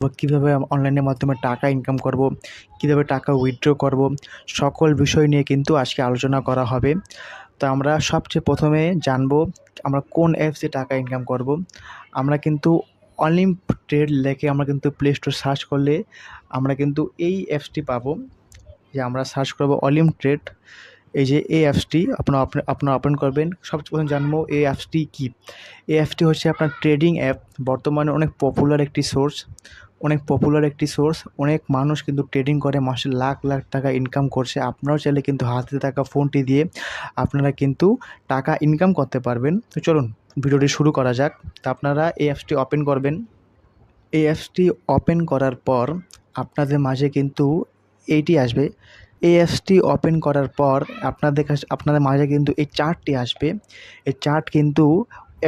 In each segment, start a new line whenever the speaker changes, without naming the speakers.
কীভাবে অনলাইনের মাধ্যমে টাকা ইনকাম করব, কীভাবে টাকা উইথড্র করব, সকল বিষয় নিয়ে কিন্তু আজকে আলোচনা করা হবে। তো আমরা সবচেয়ে প্রথমে জানবো আমরা কোন অ্যাপসে টাকা ইনকাম করব। আমরা কিন্তু অলিম্প ট্রেড লিখে আমরা কিন্তু প্লে স্টোর সার্চ করলে আমরা কিন্তু এই অ্যাপসটি পাবো, যে আমরা সার্চ করব অলিম্প ট্রেড। এই যে এই অ্যাপসটি আপনারা ওপেন করবেন। সবচেয়ে প্রথমে জানবো এই অ্যাপসটি কী। এই অ্যাপসটি হচ্ছে আপনার ট্রেডিং অ্যাপ, বর্তমানে অনেক পপুলার একটি সোর্স। অনেক মানুষ কিন্তু ট্রেডিং করে মাসে লাখ লাখ টাকা ইনকাম করছে। আপনারাও চাইলে কিন্তু হাতে থাকা ফোনটি দিয়ে আপনারা কিন্তু টাকা ইনকাম করতে পারবেন। তো চলুন ভিডিওটি শুরু করা যাক। তো আপনারা এই অ্যাপসটি ওপেন করবেন। এই অ্যাপসটি ওপেন করার পর আপনাদের মাঝে কিন্তু এইটি আসবে। এই অ্যাপসটি ওপেন করার পর আপনাদের মাঝে কিন্তু এই চার্টটি আসবে। এই চার্ট কিন্তু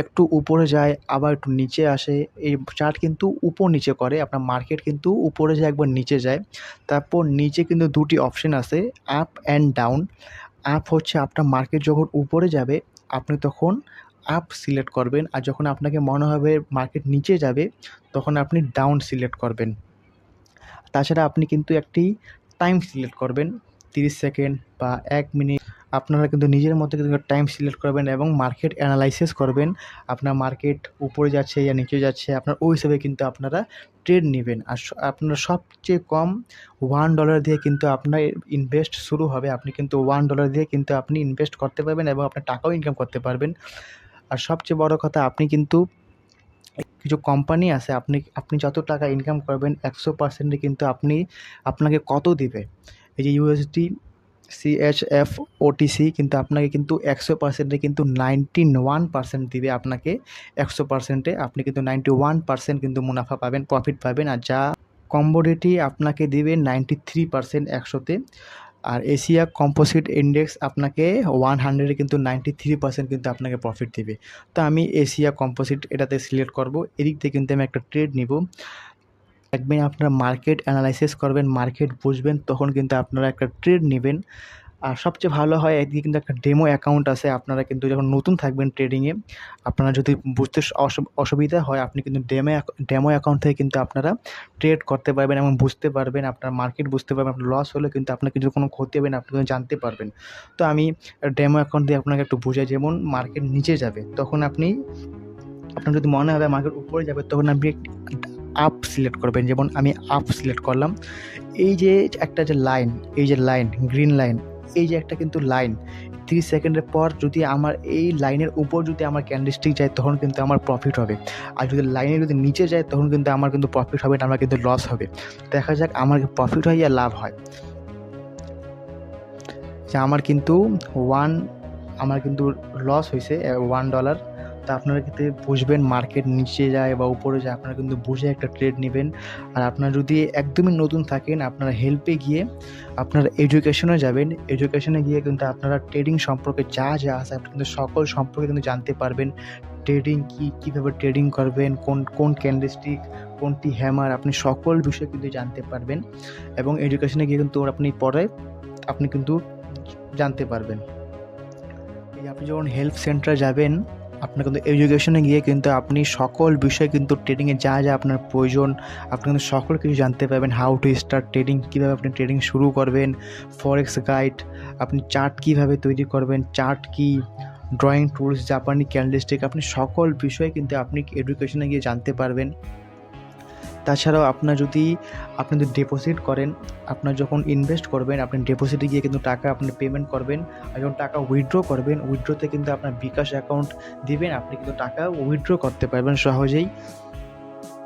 একটু উপরে যায়, আবার একটু নিচে আসে। এই চার্ট কিন্তু উপর নিচে করে। আপনার মার্কেট কিন্তু উপরে যায়, একবার নিচে যায়। তারপর নিচে কিন্তু দুটি অপশন আছে, আপ অ্যান্ড ডাউন। আপ হচ্ছে আপনার মার্কেট যখন উপরে যাবে আপনি তখন আপ সিলেক্ট করবেন, আর যখন আপনাকে মনে হবে মার্কেট নিচে যাবে তখন আপনি ডাউন সিলেক্ট করবেন। তাছাড়া আপনি কিন্তু একটি টাইম সিলেক্ট করবেন, 30 সেকেন্ড বা 1 মিনিট। আপনারা কিন্তু নিজের মতো কিন্তু টাইম সিলেক্ট করবেন এবং মার্কেট অ্যানালাইসিস করবেন। আপনার মার্কেট উপরে যাচ্ছে ইয়া নিচে যাচ্ছে, আপনার ওই হিসেবে কিন্তু আপনারা ট্রেড নেবেন। আর আপনার সবচেয়ে কম $1 দিয়ে কিন্তু আপনার ইনভেস্ট শুরু হবে। আপনি কিন্তু $1 দিয়ে কিন্তু আপনি ইনভেস্ট করতে পারবেন এবং আপনার টাকাও ইনকাম করতে পারবেন। আর সবচেয়ে বড় কথা, আপনি কিন্তু কিছু কোম্পানি আছে, আপনি যত টাকা ইনকাম করবেন 100% কিন্তু আপনাকে কত দিবে। এই যে USD CHF OTC কিন্তু আপনাকে কিন্তু 100% কিন্তু 91% দিবে আপনাকে। 100% আপনি কিন্তু 91% কিন্তু মুনাফা পাবেন, প্রফিট পাবেন। আর যা কমোডিটি আপনাকে দিবে 93% 100-তে। আর এশিয়া কম্পোজিট ইন্ডেক্স আপনাকে 100-এ কিন্তু 93% কিন্তু আপনাকে প্রফিট দিবে। তো আমি এশিয়া কম্পোজিট এটাতে সিলেক্ট করব। এদিক থেকে কিন্তু আমি একটা ট্রেড নিব। একদিন আপনারা মার্কেট অ্যানালাইসিস করবেন, মার্কেট বুঝবেন, তখন কিন্তু আপনারা একটা ট্রেড নেবেন। আর সবচেয়ে ভালো হয় একদিকে কিন্তু একটা ডেমো অ্যাকাউন্ট আছে। আপনারা কিন্তু যখন নতুন থাকবেন ট্রেডিংয়ে, আপনারা যদি বুঝতে অসুবিধা হয় আপনি কিন্তু ডেমো অ্যাকাউন্ট থেকে কিন্তু আপনারা ট্রেড করতে পারবেন এবং বুঝতে পারবেন, আপনার মার্কেট বুঝতে পারবেন। আপনার লস হলে কিন্তু আপনার কিছু কোনো ক্ষতি হবে না, আপনি কিন্তু জানতে পারবেন। তো আমি ডেমো অ্যাকাউন্ট দিয়ে আপনাকে একটু বুঝাই। যেমন মার্কেট নিচে যাবে তখন আপনার যদি মনে হবে মার্কেট উপরে যাবে তখন আপনি আপ সিলেক্ট করবেন। যেমন আমি আপ সিলেক্ট করলাম। এই যে একটা যে লাইন, এই যে লাইন, গ্রিন লাইন, এই যে একটা কিন্তু লাইন, 30 সেকেন্ডের পর যদি আমার এই লাইনের উপর যদি আমার ক্যান্ডেলস্টিক যায় তখন কিন্তু আমার প্রফিট হবে। আর যদি লাইনে যদি নিচে যায় তখন কিন্তু আমার কিন্তু প্রফিট হবে না, আমার কিন্তু লস হবে। দেখা যাক আমার প্রফিট হয় আর লাভ হয়। যে আমার কিন্তু লস হয়েছে $1। তা আপনারা কিন্তু বুঝবেন মার্কেট নিচে যায় বা উপরে যায়, আপনারা কিন্তু বুঝে একটা ট্রেড নেবেন। আর আপনারা যদি একদমই নতুন থাকেন, আপনারা হেল্পে গিয়ে আপনারা এডুকেশনে যাবেন। এডুকেশনে গিয়ে কিন্তু আপনারা ট্রেডিং সম্পর্কে যা আছে আপনি কিন্তু সকল সম্পর্কে কিন্তু জানতে পারবেন। ট্রেডিং কীভাবে ট্রেডিং করবেন, কোন ক্যান্ডেলস্টিক, কোনটি হ্যামার, আপনি সকল বিষয় কিন্তু জানতে পারবেন। এবং এডুকেশনে গিয়ে কিন্তু আপনি কিন্তু জানতে পারবেন। এই আপনি যখন হেল্প সেন্টারে যাবেন, আপনার কিন্তু এডুকেশনে গিয়ে কিন্তু আপনি সকল বিষয় কিন্তু ট্রেডিংয়ে যা আপনার প্রয়োজন আপনি কিন্তু সকল কিছু জানতে পারবেন। হাউ টু স্টার্ট ট্রেডিং, কীভাবে আপনি ট্রেডিং শুরু করবেন, ফরেক্স গাইড, আপনি চার্ট কীভাবে তৈরি করবেন, চার্ট কি, ড্রয়িং টুলস, জাপানি ক্যান্ডেলস্টিক, আপনি সকল বিষয় কিন্তু আপনি এডুকেশনে গিয়ে জানতে পারবেন। তাছাড়াও আপনি যদি ডিপোজিট করেন, আপনার যখন ইনভেস্ট করবেন আপনি ডিপোজিটে গিয়ে কিন্তু টাকা আপনি পেমেন্ট করবেন। আর যখন টাকা উইথড্র করবেন, উইথড্রতে কিন্তু আপনার বিকাশ অ্যাকাউন্ট দিবেন, আপনি কিন্তু টাকা উইথড্র করতে পারবেন সহজেই।